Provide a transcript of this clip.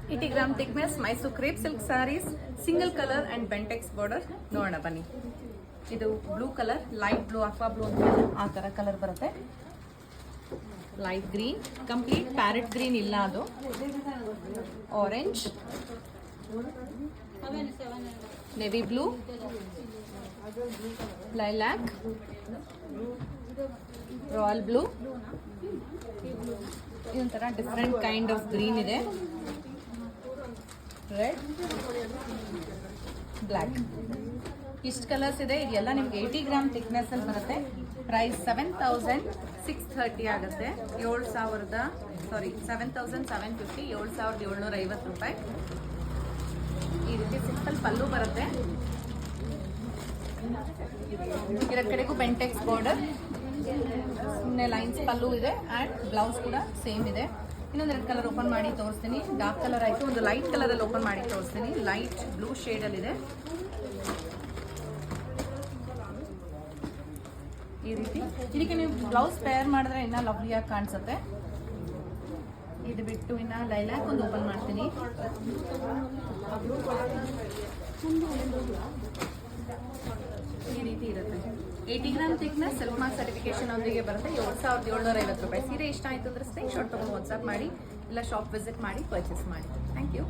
80 gram thickness Mysore crepe silk sarees, single colour and Bentex border. ನೋಡೋಣ ಬನ್ನಿ. ಇದು blue colour, light blue, aqua blue ಅಂತ ಆ ಥರ ಕಲರ್ ಬರುತ್ತೆ. Light green, complete parrot green ಇಲ್ಲ, ಅದು orange, navy blue, lilac, royal blue, ಇದೊಂಥರ ಡಿಫ್ರೆಂಟ್ ಕೈಂಡ್ ಆಫ್ ಗ್ರೀನ್ ಇದೆ, ರೆಡ್, ಬ್ಲ್ಯಾಕ್, ಇಷ್ಟು ಕಲರ್ಸ್ ಇದೆ. ಇದೆಲ್ಲ ನಿಮ್ಗೆ 80 ಗ್ರಾಮ್ ಥಿಕ್ನೆಸ್ ಅಲ್ಲಿ ಬರುತ್ತೆ. ಪ್ರೈಸ್ 7,630 ಆಗುತ್ತೆ. 7,750, 7,750 ರೂಪಾಯಿ. ಈ ರೀತಿ ಸಿಂಪಲ್ ಪಲ್ಲು ಬರುತ್ತೆ. ಎರಡು ಕಡೆಗೂ ಬೆಂಟೆಕ್ಸ್ ಬಾರ್ಡರ್, ಸುಮ್ಮನೆ ಲೈನ್ಸ್ ಪಲ್ಲು ಇದೆ ಆ್ಯಂಡ್ ಬ್ಲೌಸ್ ಕೂಡ ಸೇಮ್ ಇದೆ. ಇನ್ನೊಂದು ಎರಡು ಕಲರ್ ಓಪನ್ ಮಾಡಿ ತೋರಿಸ್ತೀನಿ. ಡಾರ್ಕ್ ಕಲರ್ ಆಯಿತು, ಒಂದು ಲೈಟ್ ಕಲರಲ್ಲಿ ಓಪನ್ ಮಾಡಿ ತೋರಿಸ್ತೀನಿ. ಲೈಟ್ ಬ್ಲೂ ಶೇಡಲ್ಲಿದೆ. ಈ ರೀತಿ ಇದಕ್ಕೆ ನೀವು ಬ್ಲೌಸ್ ಪೇರ್ ಮಾಡಿದ್ರೆ ಇನ್ನೂ ಲವ್ಲಿಯಾಗಿ ಕಾಣಿಸುತ್ತೆ. ಇದು ಬಿಟ್ಟು ಇನ್ನು ಲೈಲ್ಯಾಕ್ ಒಂದು ಓಪನ್ ಮಾಡ್ತೀನಿ. ಈ ರೀತಿ ಇರುತ್ತೆ. 80 gram thickness, silk mark certification ಒಂದಿಗೆ ಬರುತ್ತೆ. 7,750 ರೂಪಾಯಿ. ಸೀರೆ ಇಷ್ಟ ಆಯಿತು ಅಂದರೆ ಸ್ಕ್ರೀನ್ ಶಾಟ್ ತೊಗೊಂಡು ವಾಟ್ಸ್ಆಪ್ ಮಾಡಿ, ಇಲ್ಲ ಶಾಪ್ ವಿಸಿಟ್ ಮಾಡಿ ಪರ್ಚೇಸ್ ಮಾಡಿ. Thank you.